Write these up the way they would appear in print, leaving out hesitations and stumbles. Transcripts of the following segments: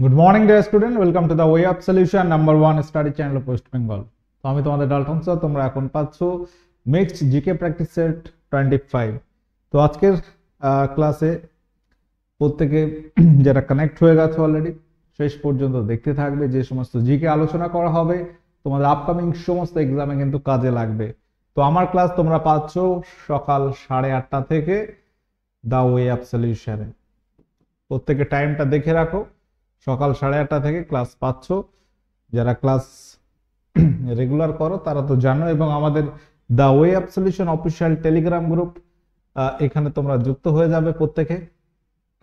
Good morning dear student, welcome to the way of solution number 1 study channel West Bengal. তো আমি তোমাদের Dalton sir, তোমরা এখন পাচ্ছ মিক্সড জিকে প্র্যাকটিস সেট 25। তো আজকের ক্লাসে প্রত্যেকে যারা কানেক্ট হয়ে গেছে অলরেডি শেষ পর্যন্ত দেখতে থাকবে। যে সমস্ত জিকে আলোচনা করা হবে তোমাদের আপকামিং সমস্ত এক্সামে কিন্তু কাজে লাগবে। তো আমার ক্লাস তোমরা পাচ্ছ সকাল 8:30 থেকে দ্য ওয়ে অফ সলিউশনে। প্রত্যেকে টাইমটা দেখে রাখো, সকাল 8:30 থেকে ক্লাস পাচ্ছ। যারা ক্লাস রেগুলার করো তারা তো জানো, এবং আমাদের the way of solution official Telegram group, এখানে তোমরা যুক্ত হয়ে যাবে প্রত্যেকে,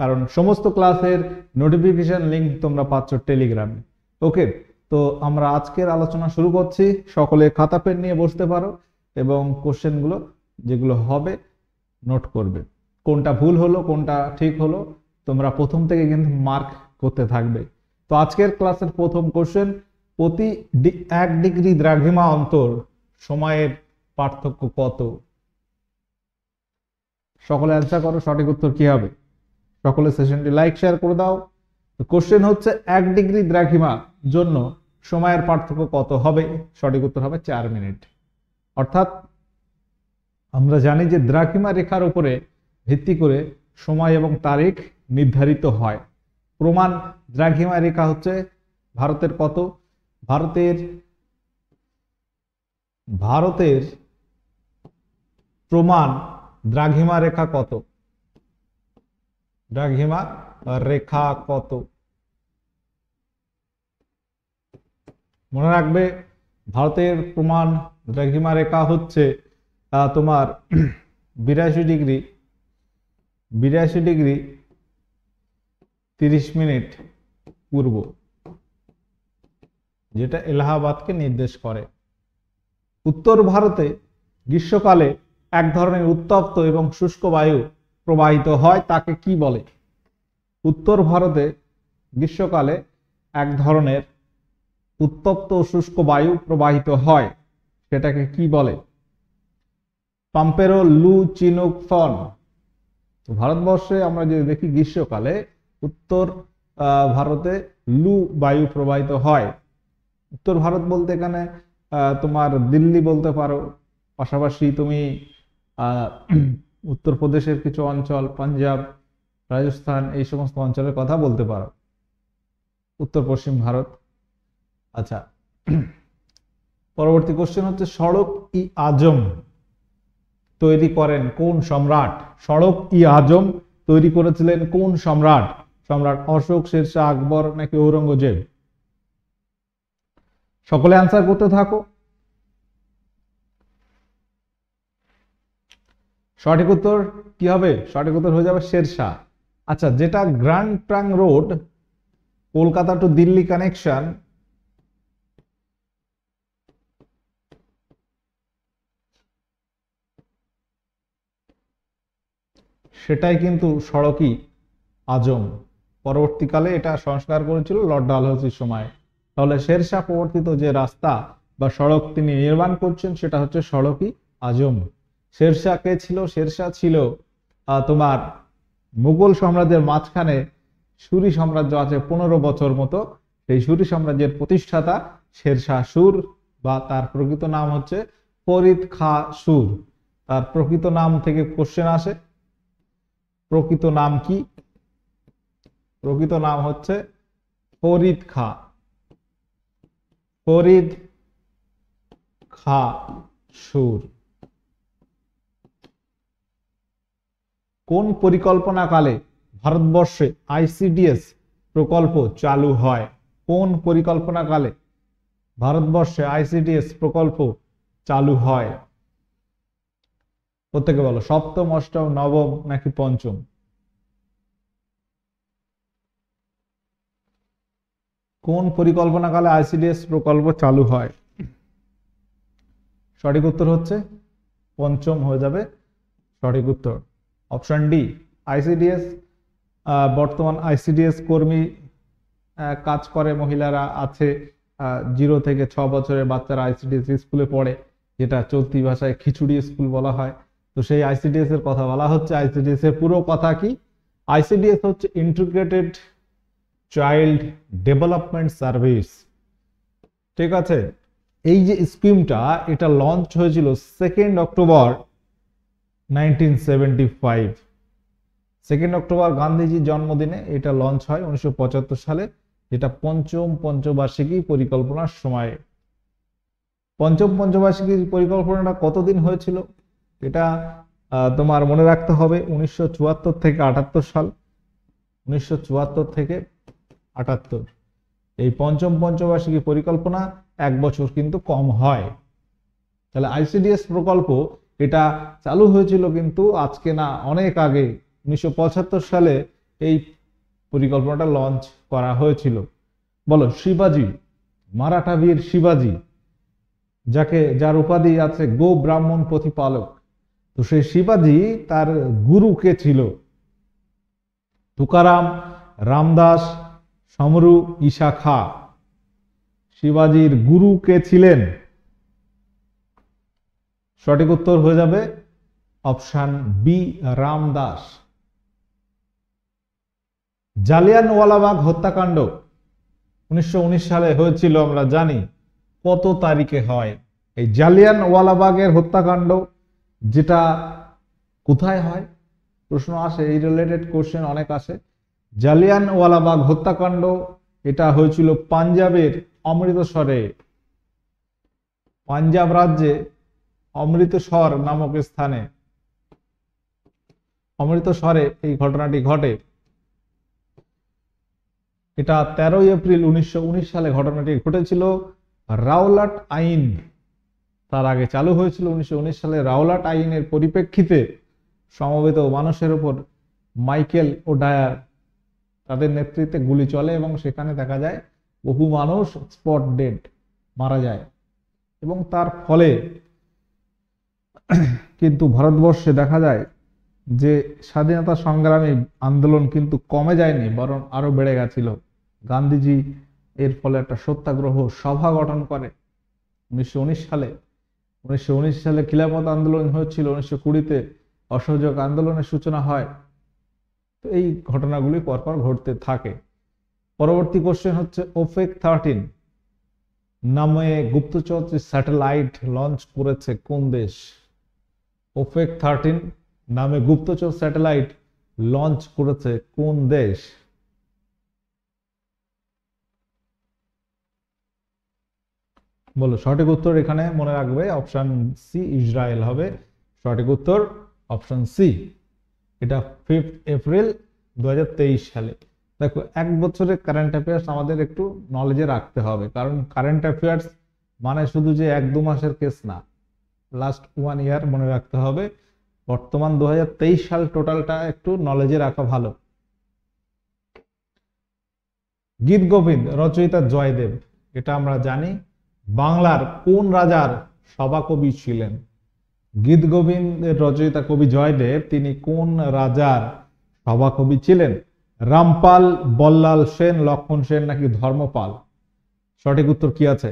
কারণ সমস্ত ক্লাসের নোটিফিকেশন লিংক তোমরা পাচ্ছ টেলিগ্রামে। ওকে, তো আমরা আজকের আলোচনা শুরু করছি। সকলে খাতা পেন নিয়ে বসতে পারো এবং কোশ্চেনগুলো যেগুলো হবে নোট করবে। কোনটা ভুল হলো কোনটা ঠিক হলো তোমরা প্রথম থেকে কিন্তু মার্ক করতে থাকবে। তো আজকের ক্লাসের প্রথম কোশ্চেন, প্রতি 1 ডিগ্রি দ্রাঘিমা অন্তর সময়ের পার্থক্য কত? সকলে অ্যান্সার করো, সঠিক উত্তর কি হবে? সকলে সেশনটি লাইক শেয়ার করে দাও। কোশ্চেন হচ্ছে 1 ডিগ্রি দ্রাঘিমা জন্য সময়ের পার্থক্য কত হবে? সঠিক উত্তর হবে 4 মিনিট। অর্থাৎ আমরা জানি যে দ্রাঘিমা রেখার উপরে ভিত্তি করে সময় এবং তারিখ নির্ধারিত হয়। প্রমাণ দ্রাঘিমা রেখা হচ্ছে ভারতের কত? ভারতের প্রমাণ দ্রাঘিমা রেখা কত? দ্রাঘিমা রেখা কত? মনে রাখবে, ভারতের প্রমাণ দ্রাঘিমা রেখা হচ্ছে তোমার 82 ডিগ্রি 30 মিনিট পূর্ব, যেটা এলাহাবাদকে নির্দেশ করে। উত্তর ভারতে গ্রীষ্মকালে এক ধরনের উত্তপ্ত এবং শুষ্ক বায়ু প্রবাহিত হয়, তাকে কি বলে? উত্তর ভারতে গ্রীষ্মকালে এক ধরনের উত্তপ্ত ও শুষ্ক বায়ু প্রবাহিত হয়, সেটাকে কি বলে? পাম্পেরো লু চিনুক ফন। ভারতবর্ষে আমরা যদি দেখি গ্রীষ্মকালে উত্তর ভারতে লু বায়ু প্রবাহিত হয়। উত্তর ভারত বলতে এখানে তোমার দিল্লি বলতে পারো, পাশাপাশি তুমি উত্তরপ্রদেশের কিছু অঞ্চল, পাঞ্জাব, রাজস্থান, এই সমস্ত অঞ্চলের কথা বলতে পারো, উত্তর পশ্চিম ভারত। আচ্ছা, পরবর্তী কোশ্চেন হচ্ছে, সড়ক ই আজম তৈরি করেন কোন সম্রাট? সড়ক ই আজম তৈরি করেছিলেন কোন সম্রাট? সম্রাট অশোক, শেরশাহ, আকবর নাকি ঔরঙ্গজেব? সকলে অ্যান্সার করতে থাকো। সঠিক উত্তর কি হবে? সঠিক উত্তর হয়ে যাবে শেরশাহ। আচ্ছা, যেটা Grand Trunk Road, Kolkata to Delhi connection, সেটাই কিন্তু সড়কই আজম। পরবর্তীকালে এটা সংস্কার করেছিল লর্ড ডালহৌসির সময়। তাহলে শেরশাহ প্রবর্তিত যে রাস্তা বা সড়ক তিনি নির্মাণ করছেন সেটা হচ্ছে সড়কই আজম। শেরশাহ কে ছিল? শেরশাহ ছিল তোমার মুঘল সাম্রাজ্যের মাঝখানে সুরি সাম্রাজ্য আছে 15 বছর মতো, সেই সুরি সাম্রাজ্যের প্রতিষ্ঠাতা শেরশাহ সুর, বা তার প্রকৃত নাম হচ্ছে ফরিদ খা সুর। তার প্রকৃত নাম থেকে কোশ্চেন আসে, প্রকৃত নাম কি? প্রকৃত নাম হচ্ছে ফরিদ খা সুর। কোন পরিকল্পনাকালে ভারতবর্ষে আইসিডিএস প্রকল্প চালু হয়? কোন পরিকল্পনাকালে ভারতবর্ষে আইসিডিএস প্রকল্প চালু হয়? প্রত্যেকে বলো, সপ্তম, অষ্টম, নবম নাকি পঞ্চম? কোন পরিকল্পনাকালে আইসিডিএস প্রকল্প চালু হয়? সঠিক উত্তর হচ্ছে পঞ্চম হয়ে যাবে সঠিক উত্তর, অপশন ডি আইসিডিএস। বর্তমান আইসিডিএস কর্মী কাজ করে মহিলারা আছে, 0 থেকে 6 বছরের বাচ্চারা আইসিডিএস স্কুলে পড়ে, যেটা চলতি ভাষায় খিচুড়ি স্কুল বলা হয়। তো সেই আইসিডিএস এর কথা বলা হচ্ছে। আইসিডিএস এর পুরো কথা কি? আইসিডিএস হচ্ছে ইন্টিগ্রেটেড চাইল্ড ডেভেলপমেন্ট সার্ভিস। ঠিক আছে, এই যে স্কিমটা এটা লঞ্চ হয়েছিল 2 অক্টোবর 1975। 2 অক্টোবর গান্ধীজির জন্মদিনে এটা লঞ্চ হয় 1975 সালে, যেটা পঞ্চম পঞ্চবার্ষিকী পরিকল্পনার সময়। পঞ্চম পঞ্চবার্ষিকী পরিকল্পনাটা কতদিন হয়েছিল এটা তোমার মনে রাখতে হবে, 1974 থেকে 78 সাল। 1974 থেকে 78, এই পঞ্চম পঞ্চবার্ষিকী পরিকল্পনা 1 বছর কিন্তু কম হয়। তাহলে আইসিডিএস প্রকল্প এটা চালু হয়েছিল কিন্তু আজকে না, অনেক আগে 1975 সালে এই পরিকল্পনাটা লঞ্চ করা হয়েছিল। বলো, শিবাজি, মারাঠা বীর শিবাজি, যার উপাধি আছে গো ব্রাহ্মণ প্রতিপালক, তো সেই শিবাজি তার গুরু কে ছিল? তুকারাম, রামদাস, সমরু, ঈশা খাঁ। শিবাজির গুরু কে ছিলেন? সঠিক উত্তর হয়ে যাবে অপশন বি, রামদাস। জালিয়ানওয়ালাবাগ হত্যাকাণ্ড 1919 সালে হয়েছিল, আমরা জানি। কত তারিখে হয় এই জালিয়ানওয়ালাবাগের হত্যাকাণ্ড? যেটা কোথায় হয় প্রশ্ন আসে, এই রিলেটেড কোশ্চেন অনেক আসে। জালিয়ানওয়ালাবাগ হত্যাকাণ্ড এটা হয়েছিল পাঞ্জাবের অমৃতসরে। পাঞ্জাব রাজ্যে অমৃতসর নামক স্থানে, অমৃতসরে এই ঘটনাটি ঘটে। এটা 13 এপ্রিল 1919 সালে ঘটনাটি ঘটেছিল। রাওলাট আইন তার আগে চালু হয়েছিল 1919 সালে। রাওলাট আইনের পরিপ্রেক্ষিতে সমবেত মানুষের উপর মাইকেল ও ডায়ার তাদের নেতৃত্বে গুলি চলে এবং সেখানে দেখা যায় বহু মানুষ স্পট ডেড, মারা যায়। এবং তার ফলে কিন্তু ভারতবর্ষে দেখা যায় যে স্বাধীনতা সংগ্রামী আন্দোলন কিন্তু কমে যায়নি, বরং আরো বেড়ে গেছিল। গান্ধীজি এর ফলে একটা সত্যাগ্রহ সভা গঠন করে 1919 সালে। 1919 সালে খিলাফত আন্দোলন হয়েছিল, 1920-তে অসহযোগ আন্দোলনের সূচনা হয়। তো এই ঘটনাগুলি পরপর ঘটতে থাকে। পরবর্তী কোশ্চেন হচ্ছে, ওপেক 13 নামে গুপ্তচর স্যাটেলাইট লঞ্চ করেছে কোন দেশ? ওপেক 13 নামে গুপ্তচর স্যাটেলাইট লঞ্চ করেছে কোন দেশ? বলো, সঠিক উত্তর এখানে মনে রাখবে অপশন সি, ইসরায়েল হবে সঠিক উত্তর, অপশন সি। এটা 5 এপ্রিল 2023 সালে। দেখো, 1 বছরের কারেন্ট অ্যাফেয়ার্স আমাদের একটু নলেজে রাখতে হবে, কারণ কারেন্ট অ্যাফেয়ার্স মানে শুধু যে 1-2 মাসের কেস না, লাস্ট 1 ইয়ার মনে রাখতে হবে। বর্তমান 2023 সাল টোটালটা একটু নলেজে রাখা ভালো। গীত গোবিন্দ রচয়িতা জয়দেব, এটা আমরা জানি। বাংলার কোন রাজার সভাকবি ছিলেন? গীত গোবিন্দের রচয়িতা কবি জয়দেব, তিনি কোন রাজার সভাকবি ছিলেন? রামপাল, বল্লাল সেন, লক্ষণ সেন নাকি ধর্মপাল? সঠিক উত্তর কি আছে?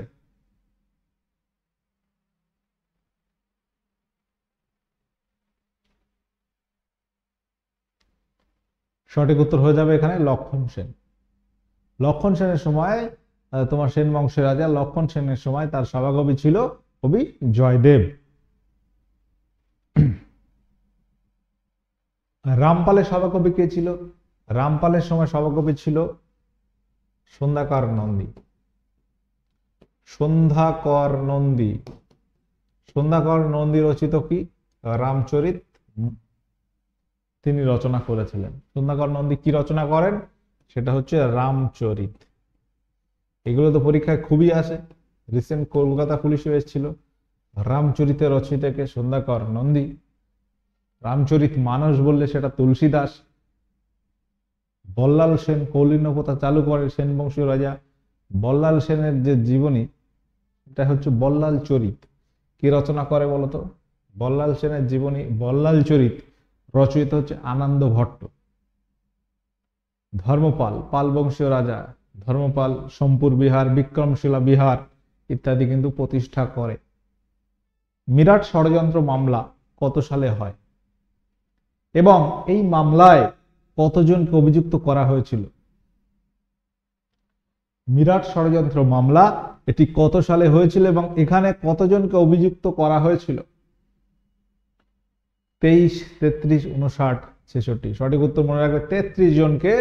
সঠিক উত্তর হয়ে যাবে এখানে লক্ষণ সেন। লক্ষণ সেনের সময় তোমার সেন বংশের রাজা লক্ষণ সেনের সময় তার সভাকবি ছিল কবি জয়দেব। রামপালের সভাকবি কে ছিল? রামপালের সময় সভাকবি ছিল সন্ধ্যাকর নন্দী। সন্ধ্যাকর নন্দী, সন্ধ্যাকর নন্দী রচিত কি? রামচরিত তিনি রচনা করেছিলেন। সন্ধ্যাকর নন্দী কি রচনা করেন? সেটা হচ্ছে রামচরিত। এগুলো তো পরীক্ষায় খুবই আসে। রিসেন্ট কলকাতা পুলিশে এসেছিল। রামচরিতের রচয়িতাকে সন্ধ্যাকর নন্দী। রামচরিত মানস বললে সেটা তুলসী দাস। বল্লাল সেন কৌলিন্য প্রথা চালু করে সেন বংশীয় রাজা। বল্লাল সেনের যে জীবনী, এটা হচ্ছে বল্লাল চরিত। কি রচনা করে বলতো? বল্লাল সেনের জীবনী বল্লাল চরিত রচয়িতা হচ্ছে আনন্দ ভট্ট। ধর্মপাল, পাল বংশীয় রাজা ধর্মপাল সোমপুর বিহার, বিক্রমশিলা বিহার ইত্যাদি কিন্তু প্রতিষ্ঠা করে। মিরাট ষড়যন্ত্র মামলা কত সালে হয় এবং এই মামলায় কতজনকে অভিযুক্ত করা হয়েছিল? মিরাট ষড়যন্ত্র মামলা এটি কত সালে হয়েছিল এবং এখানে কতজনকে অভিযুক্ত করা হয়েছিল? 23, 33, 59, 66। সঠিক উত্তর মনে রাখবে, 33 জনকে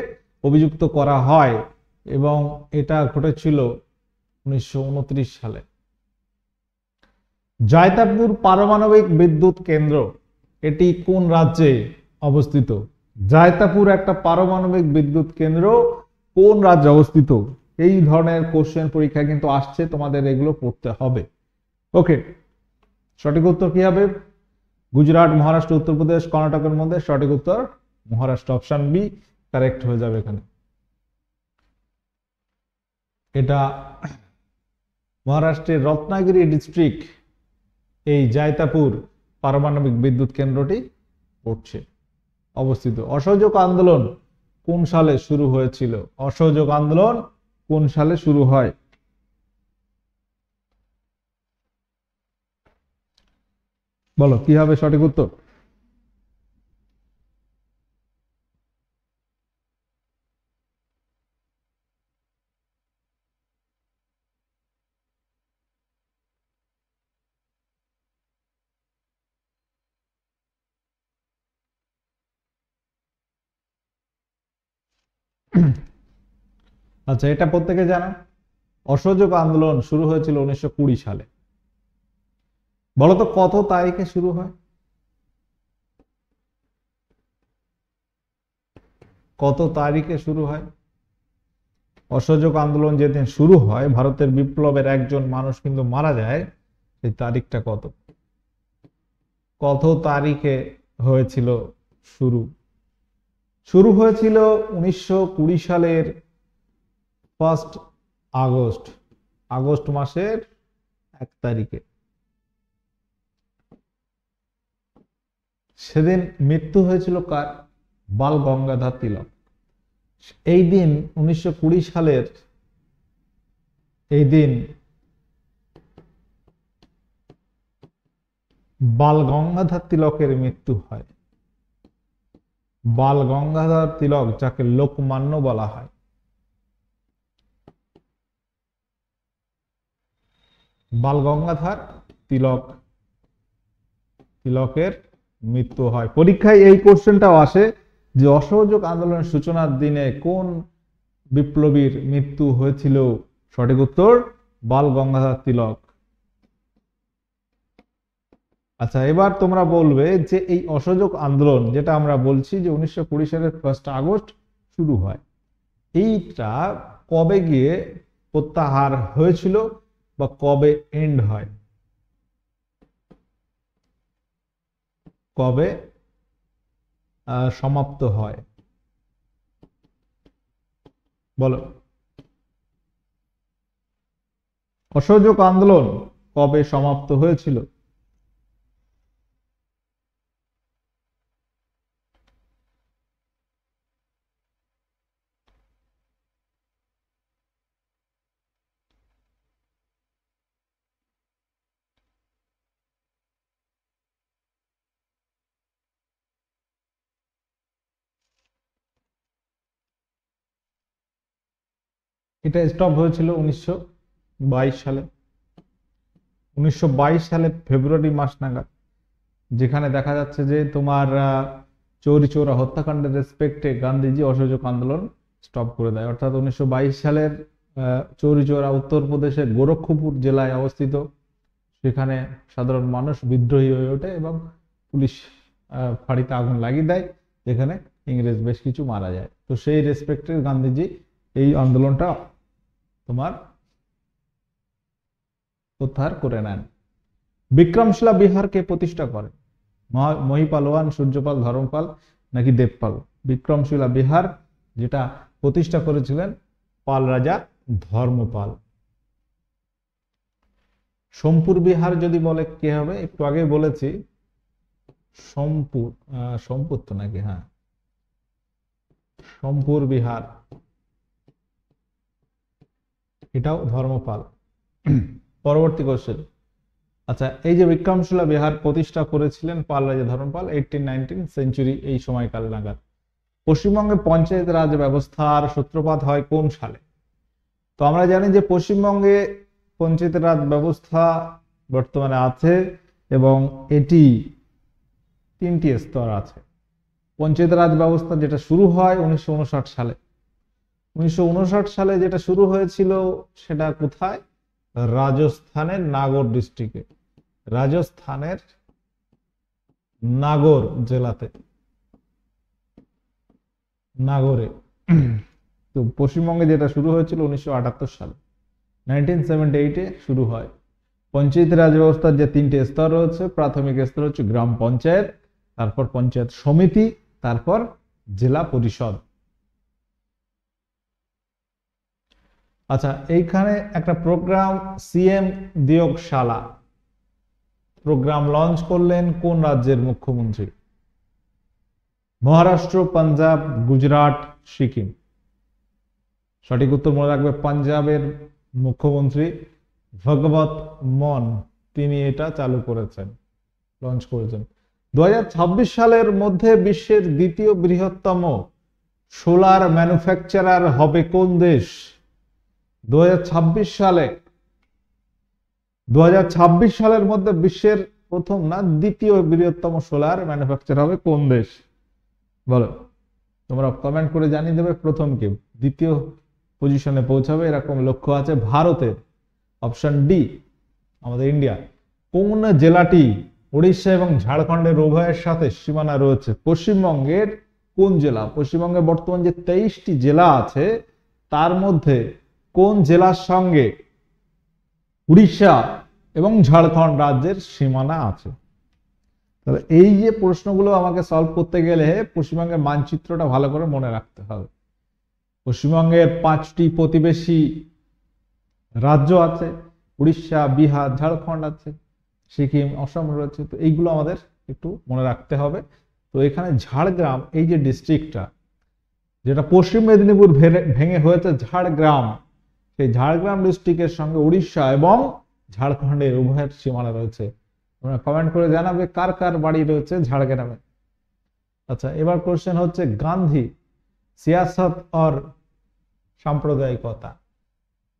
অভিযুক্ত করা হয় এবং এটা ঘটেছিল 1929 সালে। জয়তাপুর পারমাণবিক বিদ্যুৎ কেন্দ্র এটি কোন রাজ্যে অবস্থিত? জয়তাপুর একটা পারমাণবিক বিদ্যুৎ কেন্দ্র কোন রাজ্যে অবস্থিত? এই ধরনের কোশ্চেন পরীক্ষায় কিন্তু আসছে, তোমাদের এগুলো পড়তে হবে। ওকে, সঠিক উত্তর কি হবে? গুজরাট, মহারাষ্ট্র, উত্তরপ্রদেশ, কর্ণাটকের মধ্যে সঠিক উত্তর মহারাষ্ট্র, অপশন বি কারেক্ট হয়ে যাবে এখানে। এটা মহারাষ্ট্রের রত্নাগিরি ডিস্ট্রিক্ট এই জয়তাপুর পারমাণবিক বিদ্যুৎ কেন্দ্রটি পড়ছে, অবস্থিত। অসহযোগ আন্দোলন কোন সালে শুরু হয়েছিল? অসহযোগ আন্দোলন কোন সালে শুরু হয়? বলো কি হবে সঠিক উত্তর? আচ্ছা, এটা প্রত্যেকে জানো, অসহযোগ আন্দোলন শুরু হয়েছিল 1920 সালে। বলতো কত তারিখে শুরু হয়? কত তারিখে শুরু হয়? অসহযোগ আন্দোলন যেদিন শুরু হয়, ভারতের বিপ্লবের একজন মানুষ কিন্তু মারা যায়, সেই তারিখটা কত? কত তারিখে হয়েছিল শুরু? শুরু হয়েছিল 1920 সালের 1 আগস্ট, আগস্ট মাসের 1 তারিখে। সেদিন মৃত্যু হয়েছিল কার? বাল গঙ্গাধর তিলক। এই দিন 1920 সালের এই দিন বাল গঙ্গাধর তিলকের মৃত্যু হয়। বাল গঙ্গাধর তিলক, যাকে লোকমান্য বলা হয়, বাল গঙ্গাধর তিলকের মৃত্যু হয়। পরীক্ষায় এই কোশ্চেনটাও আসে যে অসহযোগ আন্দোলনের সূচনার দিনে কোন বিপ্লবীর মৃত্যু হয়েছিল? সঠিক উত্তর বাল গঙ্গাধর তিলক। আচ্ছা, এবার তোমরা বলবে যে এই অসহযোগ আন্দোলন যেটা আমরা বলছি যে 1920 সালের 1 আগস্ট শুরু হয়, এইটা কবে গিয়ে প্রত্যাহার হয়েছিল বা কবে এন্ড হয়? কবে সমাপ্ত হয়? বলো, অসহযোগ আন্দোলন কবে সমাপ্ত হয়েছিল? এটা স্টপ হয়েছিল 1922 সালে। 1922 সালে ফেব্রুয়ারি মাস নাগাদ, যেখানে দেখা যাচ্ছে যে তোমার চৌরি চৌরা হত্যাকাণ্ডের রেসপেক্টে গান্ধীজি অসহযোগ আন্দোলন স্টপ করে দেয়। অর্থাৎ 1922 সালের চৌরি চৌরা উত্তরপ্রদেশের গোরক্ষপুর জেলায় অবস্থিত। সেখানে সাধারণ মানুষ বিদ্রোহী হয়ে ওঠে এবং পুলিশ ফাঁড়িতে আগুন লাগিয়ে দেয়, যেখানে ইংরেজ বেশ কিছু মারা যায়। তো সেই রেসপেক্টে গান্ধীজি এই আন্দোলনটা তোমার প্রত্যাহার করে নেন। বিক্রমশিলা বিহার কে প্রতিষ্ঠা করেন? মহিপালওয়ান, সূর্যপাল, ধর্মপাল নাকি দেবপাল? বিক্রমশিলা বিহার যেটা প্রতিষ্ঠা করেছিলেন পাল রাজা ধর্মপাল। সোমপুর বিহার যদি বলে কে হবে? একটু আগে বলেছি সোমপুর তো নাকি, হ্যাঁ, সোমপুর বিহার, এটাও ধর্মপাল। পরবর্তী কোশ্চেন। আচ্ছা, এই যে বিক্রমশিলা বিহার প্রতিষ্ঠা করেছিলেন পাল রাজা ধর্মপাল 18-19 সেঞ্চুরি এই সময়কাল নাগাদ। পশ্চিমবঙ্গে পঞ্চায়েত রাজ ব্যবস্থার সূত্রপাত হয় কোন সালে? তো আমরা জানি যে পশ্চিমবঙ্গে পঞ্চায়েত রাজ ব্যবস্থা বর্তমানে আছে এবং এটি 3টি স্তর আছে। পঞ্চায়েত রাজ ব্যবস্থা যেটা শুরু হয় 1959 সালে। 1959 সালে যেটা শুরু হয়েছিল সেটা কোথায়? রাজস্থানের নাগর ডিস্ট্রিক্টে, রাজস্থানের নাগর জেলাতে, নাগরে। তো পশ্চিমবঙ্গে যেটা শুরু হয়েছিল 1978 সালে, 1978-এ শুরু হয়। পঞ্চায়েত রাজ ব্যবস্থার যে 3টে স্তর রয়েছে, প্রাথমিক স্তর হচ্ছে গ্রাম পঞ্চায়েত, তারপর পঞ্চায়েত সমিতি, তারপর জেলা পরিষদ। আচ্ছা, এইখানে একটা প্রোগ্রাম সিএম দিয়োগশালা প্রোগ্রাম লঞ্চ করলেন কোন রাজ্যের মুখ্যমন্ত্রী? মহারাষ্ট্র, পাঞ্জাব, গুজরাট, সিকিম। সঠিক উত্তর মনে রাখবে, পাঞ্জাবের মুখ্যমন্ত্রী ভগবত মান তিনি এটা চালু করেছেন, লঞ্চ করেছেন। 2026 সালের মধ্যে বিশ্বের দ্বিতীয় বৃহত্তম সোলার ম্যানুফ্যাকচারার হবে কোন দেশ? 2026 সালের মধ্যে বিশ্বের প্রথম না দ্বিতীয় বৃহত্তম সোলার ম্যানুফ্যাকচার হবে কোন দেশ? বলো, তোমরা কমেন্ট করে জানিয়ে দেবে প্রথম কে, দ্বিতীয় পজিশনে পৌঁছাবে এরকম লক্ষ্য আছে ভারতের। অপশন ডি, আমাদের ইন্ডিয়া। কোন জেলাটি উড়িষ্যা এবং ঝাড়খণ্ডের উভয়ের সাথে সীমানা রয়েছে? পশ্চিমবঙ্গের কোন জেলা? পশ্চিমবঙ্গে বর্তমান যে 23টি জেলা আছে তার মধ্যে কোন জেলার সঙ্গে উড়িষ্যা এবং ঝাড়খণ্ড রাজ্যের সীমানা আছে? তাহলে এই যে প্রশ্নগুলো আমাকে সলভ করতে গেলে পশ্চিমবঙ্গের মানচিত্রটা ভালো করে মনে রাখতে হবে। পশ্চিমবঙ্গের 5টি প্রতিবেশী রাজ্য আছে, উড়িষ্যা, বিহার, ঝাড়খণ্ড আছে, সিকিম, অসম রয়েছে। তো এইগুলো আমাদের একটু মনে রাখতে হবে। তো এখানে ঝাড়গ্রাম, এই যে ডিস্ট্রিক্টটা যেটা পশ্চিম মেদিনীপুর ভেঙে হয়েছে ঝাড়গ্রাম, সেই ঝাড়গ্রাম ডিস্ট্রিক্টের সঙ্গে উড়িষ্যা এবং ঝাড়খণ্ডের উভয়ের সীমানা রয়েছে। তোমরা কমেন্ট করে জানাবে কার কার বাড়ি রয়েছে ঝাড়গ্রামে। আচ্ছা, এবার কোশ্চেন হচ্ছে গান্ধী সিয়াসত আর সাম্প্রদায়িকতা,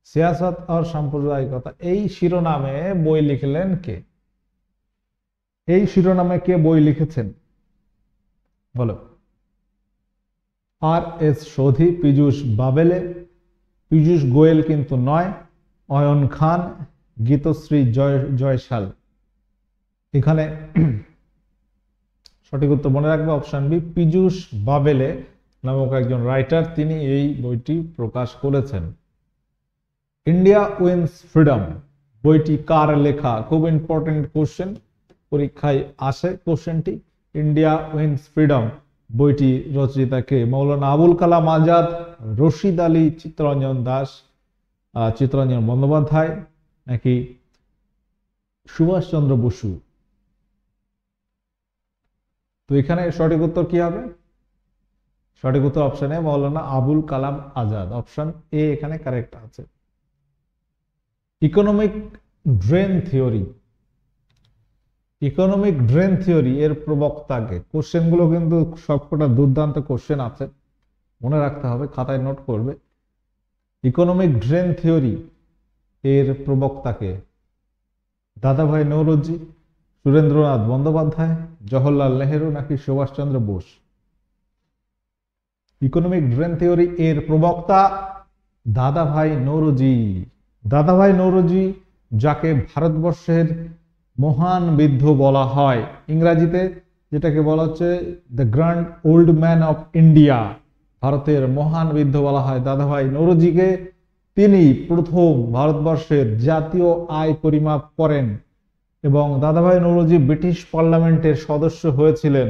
সিয়াসত আর সাম্প্রদায়িকতা এই শিরোনামে বই লিখলেন কে? এই শিরোনামে কে বই লিখেছেন বলো? আর.এস. সোধি, পীযূষ বাবেলে, পীযূষ গোয়েল কিন্তু নয়, অয়ন খান, গীতশ্রী জয়সাল। এখানে সঠিক উত্তর মনে রাখবে অপশন বি, পীযূষ বাবেলে নামক একজন রাইটার, তিনি এই বইটি প্রকাশ করেছেন। ইন্ডিয়া উইন্স ফ্রিডম বইটি কার লেখা? খুব ইম্পর্টেন্ট কোশ্চেন, পরীক্ষায় আসে কোশ্চেনটি। ইন্ডিয়া উইন্স ফ্রিডম বইটি রচয়িতা কে? মৌলানা আবুল কালাম আজাদ, রশিদ আলী, চিত্তরঞ্জন দাস, চিত্তরঞ্জন বন্দ্যোপাধ্যায় নাকি সুভাষচন্দ্র বসু? তো এখানে সঠিক উত্তর কি হবে? সঠিক উত্তর option A, Maulana Abul Kalam Azad. Option A এখানে কারেক্ট আছে। Economic drain theory, economic drain theory এর প্রবক্তাকে? কোশ্চেনগুলো কিন্তু সবকটা দুর্দান্ত কোশ্চেন আছে, মনে রাখতে হবে, খাতায় নোট করবে। ইকোনমিক ড্রেন থিওরি এর প্রবক্তাকে? দাদাভাই নৌরোজি, সুরেন্দ্রনাথ বন্দ্যোপাধ্যায়, জওহরলাল নেহেরু নাকি Subhas Chandra Bose? Economic drain theory এর প্রবক্তা দাদাভাই নৌরোজি। দাদাভাই নৌরোজি, যাকে ভারতবর্ষের মহান বৃদ্ধ বলা হয়, ইংরেজিতে যেটাকে বলা হচ্ছে the grand old man of India, ভারতের মহান বৃদ্ধ বলা হয় দাদাভাই নৌরোজিকে। তিনি প্রথম ভারতবর্ষের জাতীয় আয় পরিমাপ করেন এবং দাদাভাই নৌরোজি ব্রিটিশ পার্লামেন্টের সদস্য হয়েছিলেন।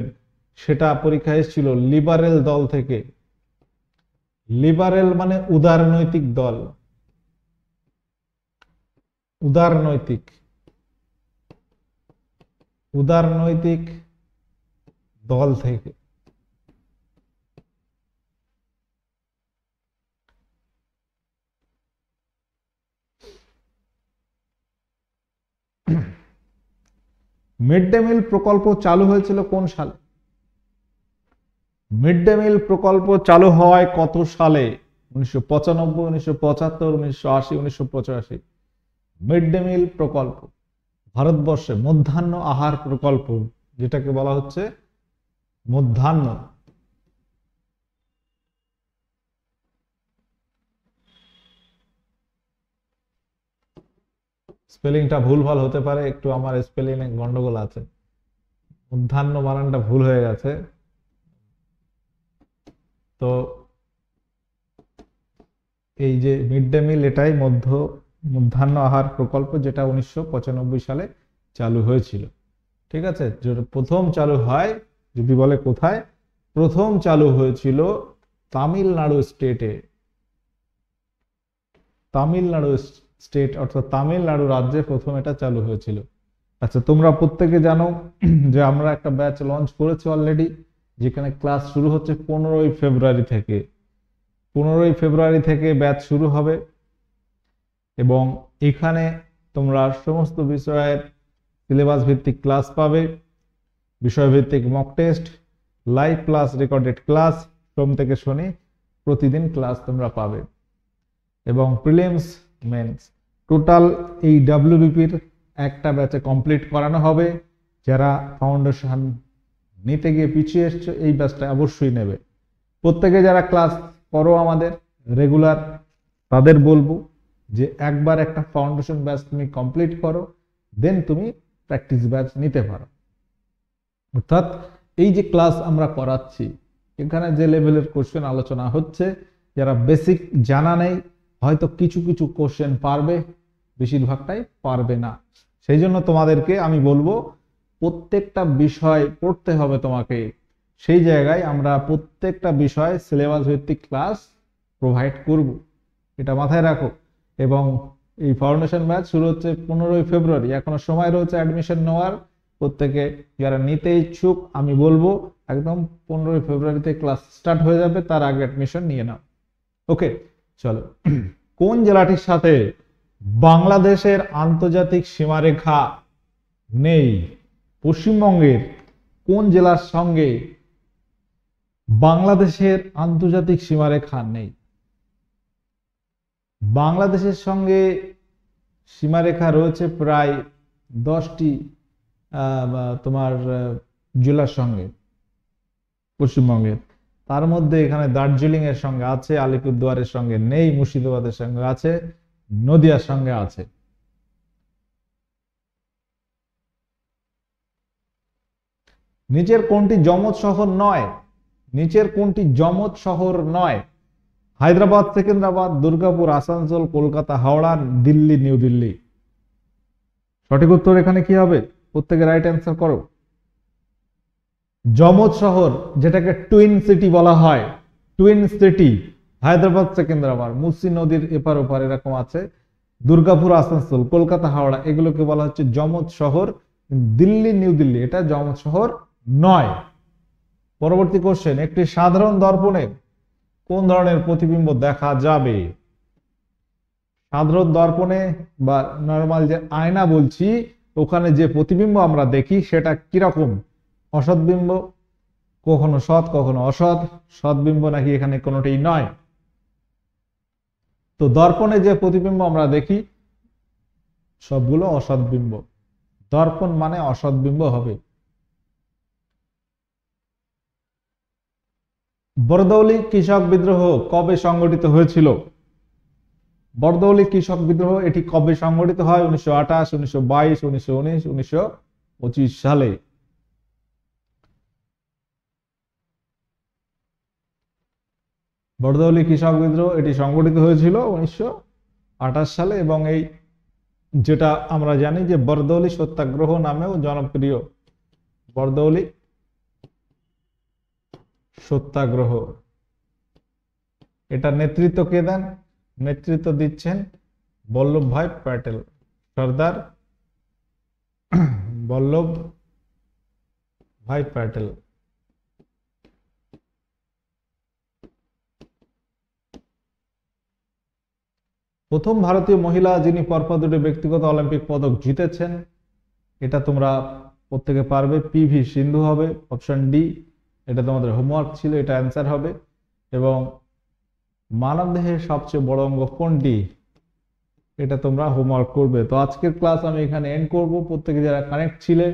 সেটা পরীক্ষায় এসেছিল লিবারেল দল থেকে। লিবারেল মানে উদারনৈতিক দল, উদারনৈতিক, উদারনৈতিক দল থেকে। মিড ডে মিল প্রকল্প চালু হয়েছিল কোন সালে? মিড ডে মিল প্রকল্প চালু হয় কত সালে? 1995, 1975, 1980, 1985। মিড ডে মিল প্রকল্প, ভারতবর্ষে মধ্যাহ্ন আহার প্রকল্প, যেটাকে বলা হচ্ছে মধ্যাহ্ন স্পেলিংটা ভুলভাল হতে পারে, একটু আমার স্পেলিং এ গন্ডগোল আছে, মধ্যাহ্ন বানানটা ভুল হয়ে গেছে। তো এই যে মিড ডে মিল, এটাই মধ্যাহ্ন আহার প্রকল্প, যেটা 1995 সালে চালু হয়েছিল। ঠিক আছে, যেটা প্রথম চালু হয়, যদি বলে কোথায়, প্রথম চালু হয়েছিল তামিলনাড়ু স্টেটে। তামিলনাড়ু স্টেট অর্থাৎ তামিলনাড়ু রাজ্যে প্রথম এটা চালু হয়েছিল। আচ্ছা, তোমরা প্রত্যেকে জানো যে আমরা একটা ব্যাচ লঞ্চ করেছি অলরেডি, যেখানে ক্লাস শুরু হচ্ছে 15ই ফেব্রুয়ারি থেকে। 15ই ফেব্রুয়ারি থেকে ব্যাচ শুরু হবে এবং এখানে তোমরা সমস্ত বিষয়ের সিলেবাস ভিত্তিক ক্লাস পাবে, বিষয়ভিত্তিক mock test, live class, recorded class, সোম থেকে শনি প্রতিদিন ক্লাস তোমরা পাবে। এবং প্রিলিমস, মেন্স, টোটাল এই ডাব্লিউবিপির একটা ব্যাচে কমপ্লিট করানো হবে। যারা ফাউন্ডেশন নিতে গিয়ে পিছিয়ে এসছো, এই ব্যাচটা অবশ্যই নেবে। প্রত্যেকে যারা ক্লাস করো আমাদের রেগুলার, তাদের বলবো যে একবার একটা ফাউন্ডেশন ব্যাচ তুমি কমপ্লিট করো, দেন তুমি প্র্যাকটিস ব্যাচ নিতে পারো। অর্থাৎ এই যে ক্লাস আমরা করাচ্ছি, এখানে যে লেভেলের কোশ্চেন আলোচনা হচ্ছে, যারা বেসিক জানা নেই, হয়তো কিছু কিছু কোশ্চেন পারবে, বেশিরভাগটাই পারবে না। সেই জন্য তোমাদেরকে আমি বলবো প্রত্যেকটা বিষয় পড়তে হবে তোমাকে। সেই জায়গায় আমরা প্রত্যেকটা বিষয় সিলেবাস ভিত্তিক ক্লাস প্রোভাইড করব, এটা মাথায় রাখো। এবং এই ফাউন্ডেশন ব্যাচ শুরু হচ্ছে 15ই ফেব্রুয়ারি, এখনো সময় রয়েছে অ্যাডমিশন নেওয়ার। প্রত্যেকে যারা নিতে ইচ্ছুক, আমি বলবো একদম 15ই ফেব্রুয়ারিতে ক্লাস স্টার্ট হয়ে যাবে, তার আগে অ্যাডমিশন নিয়ে নাও। ওকে, চলো। কোন জেলাটির সাথে বাংলাদেশের আন্তর্জাতিক সীমারেখা নেই? পশ্চিমবঙ্গের কোন জেলার সঙ্গে বাংলাদেশের আন্তর্জাতিক সীমারেখা নেই? বাংলাদেশের সঙ্গে সীমারেখা রয়েছে প্রায় 10টি তোমার জেলার সঙ্গে পশ্চিমবঙ্গের। তার মধ্যে এখানে দার্জিলিং এর সঙ্গে আছে, আলিপুরদুয়ারের সঙ্গে নেই, মুর্শিদাবাদের সঙ্গে আছে, নদিয়ার সঙ্গে আছে। নিচের কোনটি যমজ শহর নয়? নিচের কোনটি যমজ শহর নয়? হায়দ্রাবাদ, সেকেন্দ্রাবাদ, দুর্গাপুর, আসানসোল, কলকাতা, হাওড়া, দিল্লি, নিউ দিল্লি। সঠিক উত্তর এখানে কি হবে? প্রত্যেকে রাইট অ্যান্সার করো। যমজ শহর, যেটাকে টুইন সিটি বলা হয়, টুইন সিটি হায়দ্রাবাদ, সেকেন্দ্রাবাদ, মুসি নদীর এপার ওপার এরকম আছে। দুর্গাপুর, আসানসোল, কলকাতা, হাওড়া, এগুলোকে বলা হচ্ছে যমজ শহর। দিল্লি, নিউ দিল্লি এটা যমজ শহর নয়। পরবর্তী কোশ্চেন, একটি সাধারণ দর্পণে কোন ধরনের প্রতিবিম্ব দেখা যাবে? সাধারণ দর্পণে বা নরমাল যে আয়না বলছি, ওখানে যে প্রতিবিম্ব আমরা দেখি সেটা কিরকম? অসৎ বিম্ব, কখনো সৎ কখনো অসৎ, সৎ বিম্ব নাকি এখানে কোনোটাই নয়। তো দর্পণে যে প্রতিবিম্ব আমরা দেখি সবগুলো অসৎ বিম্ব, দর্পণ মানে অসৎ বিম্ব হবে। বরদৌলি কৃষক বিদ্রোহ কবে সংগঠিত হয়েছিল? বরদৌলি কৃষক বিদ্রোহ এটি কবে সংগঠিত হয়? 1928, 1922, 1919, 1925 সালে। বরদৌলি কৃষক বিদ্রোহ এটি সংগঠিত হয়েছিল 1928 সালে এবং এই যেটা আমরা জানি যে বরদৌলি সত্যাগ্রহ নামেও জনপ্রিয়। বরদৌলি সত্যাগ্রহ, এটা নেতৃত্ব কে দেন? নেতৃত্ব দিচ্ছেন বল্লভ ভাই প্যাটেল, সর্দার বল্লভ ভাই প্যাটেল। প্রথম ভারতীয় মহিলা যিনি পরপর দুটি ব্যক্তিগত অলিম্পিক পদক জিতেছেন, এটা তোমরা প্রত্যেকে পারবে, পিভি সিন্ধু হবে, অপশন ডি। এটা তোমাদের হোমওয়ার্ক ছিল, এটা অ্যান্সার হবে। এবং মানবদেহের সবচেয়ে বড় অঙ্গ কোনটি? এটা তোমরা হোমওয়ার্ক করবে। তো আজকের ক্লাস আমি এখানে এন্ড করব। প্রত্যেকে যারা কানেক্ট ছিলে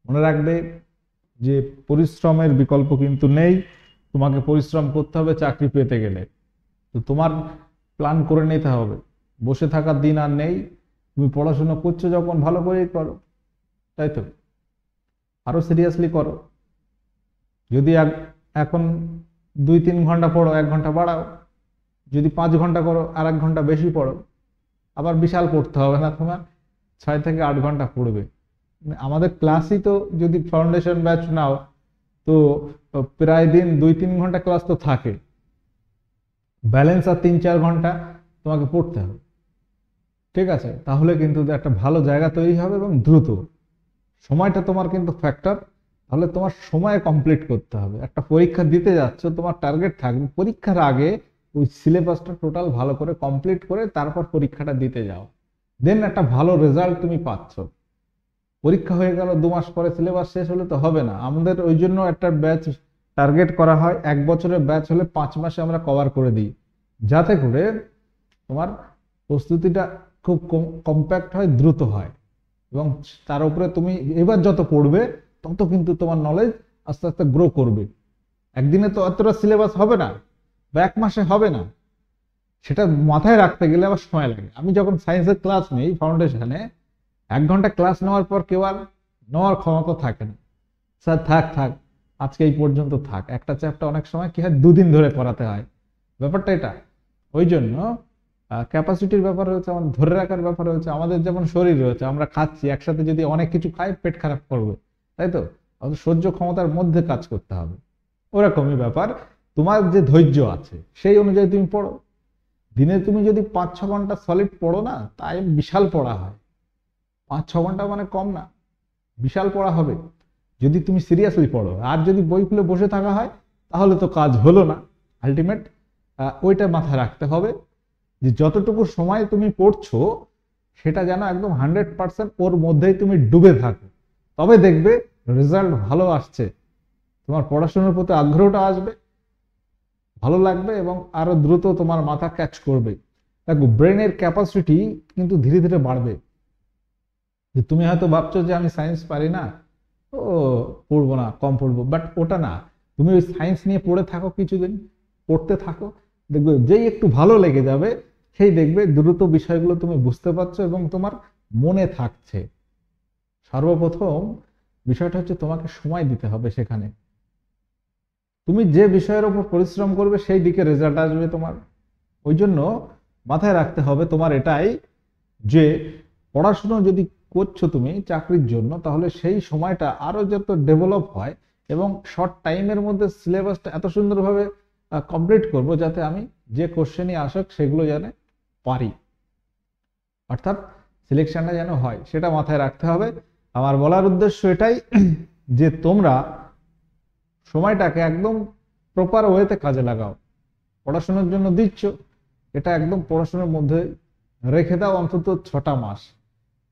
মনে রাখবে যে পরিশ্রমের বিকল্প কিন্তু নেই, তোমাকে পরিশ্রম করতে হবে চাকরি পেতে গেলে। তো তোমার প্ল্যান করে নিতে হবে, বসে থাকার দিন আর নেই। তুমি পড়াশোনা করছো যখন ভালো করেই করো, তাই তো, আরো সিরিয়াসলি করো। যদি এখন 2-3 ঘন্টা পড়ো, 1 ঘন্টা বাড়াও। যদি 5 ঘন্টা করো, আর 1 ঘন্টা বেশি পড়ো। আবার বিশাল পড়তে হবে না, তোমার 6 থেকে 8 ঘন্টা পড়বে। আমাদের ক্লাসই তো যদি ফাউন্ডেশন ব্যাচ নাও তো প্রায় দিন 2-3 ঘন্টা ক্লাস তো থাকে, ব্যালেন্স আর 3-4 ঘন্টা তোমাকে পড়তে হবে। ঠিক আছে, তাহলে কিন্তু একটা ভালো জায়গা তৈরি হবে এবং দ্রুত। সময়টা তোমার কিন্তু ফ্যাক্টর। তাহলে তোমার সময়ে কমপ্লিট করতে হবে। একটা পরীক্ষা দিতে যাচ্ছ, তোমার টার্গেট থাকবে পরীক্ষার আগে ওই সিলেবাসটা টোটাল ভালো করে কমপ্লিট করে তারপর পরীক্ষাটা দিতে যাও, দেন একটা ভালো রেজাল্ট তুমি পাচ্ছ। পরীক্ষা হয়ে গেল 2 মাস পরে সিলেবাস শেষ হলে তো হবে না। আমাদের ওই জন্য একটা ব্যাচ টার্গেট করা হয়, 1 বছরের ব্যাচ হলে 5 মাসে আমরা কভার করে দিই, যাতে করে তোমার প্রস্তুতিটা খুব কম্প্যাক্ট হয়, দ্রুত হয়। এবং তার উপরে তুমি এবার যত পড়বে তত কিন্তু তোমার নলেজ আস্তে আস্তে গ্রো করবে। একদিনে তো এতটা সিলেবাস হবে না, বা 1 মাসে হবে না। সেটা মাথায় রাখতে গেলে আবার সময় লাগে। আমি যখন সায়েন্সের ক্লাস নেই ফাউন্ডেশনে, 1 ঘন্টা ক্লাস নেওয়ার পর কেউ আর নেওয়ার ক্ষমতা থাকে না। স্যার থাক থাক, আজকে এই পর্যন্ত থাক। একটা চ্যাপ্টার অনেক সময় কি হয় 2 দিন ধরে পড়াতে হয়, ব্যাপারটা এটা। ওই জন্য ক্যাপাসিটির ব্যাপার রয়েছে, আমাদের ধরে রাখার ব্যাপার রয়েছে। আমাদের যেমন শরীর রয়েছে, আমরা খাচ্ছি একসাথে, যদি অনেক কিছু খাই পেট খারাপ করবে, তাই তো। আমাদের সহ্য ক্ষমতার মধ্যে কাজ করতে হবে। ওরকমই ব্যাপার, তোমার যে ধৈর্য আছে সেই অনুযায়ী তুমি পড়ো। দিনে তুমি যদি 5-6 ঘন্টা সলিড পড়ো না, তাই বিশাল পড়া হয়। 5-6 ঘন্টা মানে কম না, বিশাল পড়া হবে যদি তুমি সিরিয়াসলি পড়ো। আর যদি বই খুলে বসে থাকা হয় তাহলে তো কাজ হলো না আলটিমেট। ওইটা মাথায় রাখতে হবে যে যতটুকু সময় তুমি পড়ছো সেটা যেন একদম 100% ওর মধ্যেই তুমি ডুবে থাকো, তবে দেখবে রেজাল্ট ভালো আসছে। তোমার পড়াশোনার প্রতি আগ্রহটা আসবে, ভালো লাগবে এবং আরো দ্রুত তোমার মাথা ক্যাচ করবে। দেখো ব্রেনের ক্যাপাসিটি কিন্তু ধীরে ধীরে বাড়বে। যে তুমি হয়তো ভাবছো যে আমি সায়েন্স পারি না, ও পড়বো না, কম পড়বো, বাট ওটা না। তুমি ওই সায়েন্স নিয়ে পড়ে থাকো, কিছুদিন পড়তে থাকো, দেখবে যেই একটু ভালো লেগে যাবে সেই দেখবে দ্রুত বিষয়গুলো তুমি বুঝতে পারছো এবং তোমার মনে থাকছে। সর্বপ্রথম বিষয়টা হচ্ছে তোমাকে সময় দিতে হবে সেখানে। তুমি যে বিষয়ের উপর পরিশ্রম করবে সেই দিকে রেজাল্ট আসবে তোমার। ওই জন্য মাথায় রাখতে হবে তোমার এটাই, যে পড়াশোনা যদি করছো তুমি চাকরির জন্য, তাহলে সেই সময়টা আরো যত ডেভেলপ হয় এবং শর্ট টাইমের মধ্যে সিলেবাসটা এত সুন্দরভাবে কমপ্লিট করব যাতে আমি যে কোশ্চেনই আসুক সেগুলো যেন পারি, অর্থাৎ সিলেকশনটা যেন হয়, সেটা মাথায় রাখতে হবে। আমার বলার উদ্দেশ্য এটাই যে তোমরা সময়টাকে একদম প্রপার ওয়েতে কাজে লাগাও। পড়াশোনার জন্য দিচ্ছ, এটা একদম পড়াশোনার মধ্যে রেখে দাও অন্তত 6টা মাস।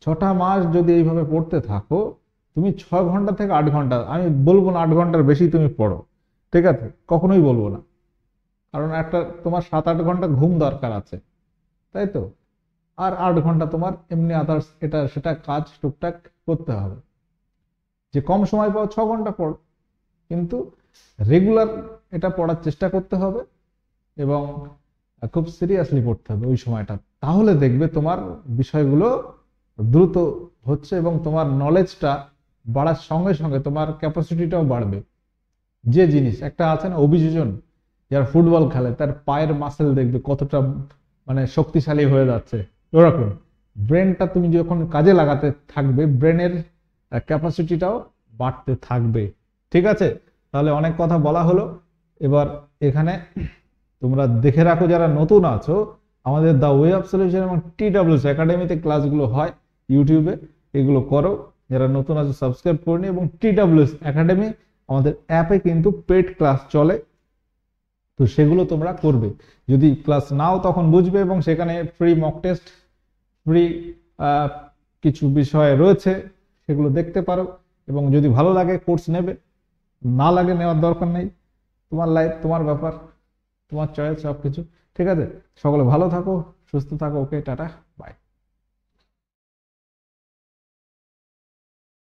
6টা মাস যদি এইভাবে পড়তে থাকো, তুমি 6 ঘন্টা থেকে 8 ঘন্টা, আমি বলবো না 8 ঘন্টার বেশি তুমি পড়ো, ঠিক আছে, কখনোই বলবো না। কারণ একটা তোমার 7-8 ঘন্টা ঘুম দরকার আছে, তাই তো। আর 8 ঘন্টা তোমার এমনি আদার্স এটা সেটা কাজ টুকটাক করতে হবে। যে কম সময় পাও 6 ঘন্টা পড়ো, কিন্তু রেগুলার এটা পড়ার চেষ্টা করতে হবে এবং খুব সিরিয়াসলি পড়তে হবে ওই সময়টা। তাহলে দেখবে তোমার বিষয়গুলো দ্রুত হচ্ছে এবং তোমার নলেজটা বাড়ার সঙ্গে সঙ্গে তোমার ক্যাপাসিটিটাও বাড়বে। যে জিনিস একটা আছে না, অভিযোজন, যারা ফুটবল খেলে তার পায়ের মাসেল দেখবে কতটা মানে শক্তিশালী হয়ে যাচ্ছে। ওরকম ব্রেনটা তুমি যখন কাজে লাগাতে থাকবে, ব্রেনের ক্যাপাসিটিটাও বাড়তে থাকবে। ঠিক আছে, তাহলে অনেক কথা বলা হলো। এবার এখানে তোমরা দেখে রাখো, যারা নতুন আছো, আমাদের দা ওয়ে অফ সলিউশন এবং TWS একাডেমিতে ক্লাসগুলো হয় ইউটিউবে, এগুলো করো। যারা নতুন আছো সাবস্ক্রাইব করে নি। এবং TWS একাডেমি আমাদের অ্যাপে কিন্তু পেড ক্লাস চলে, তো সেগুলো তোমরা করবে। যদি ক্লাস নাও তখন বুঝবে, এবং সেখানে ফ্রি মক টেস্ট, ফ্রি কিছু বিষয় রয়েছে, সেগুলো দেখতে পারো। এবং যদি ভালো লাগে কোর্স নেবে, না লাগে নেওয়ার দরকার নেই, তোমার লাইফ তোমার ব্যাপার। তোমার চয়েস সবকিছু। ঠিক আছে, সকলে ভালো থাকো, সুস্থ থাকো। ওকে, টাটা, বাই।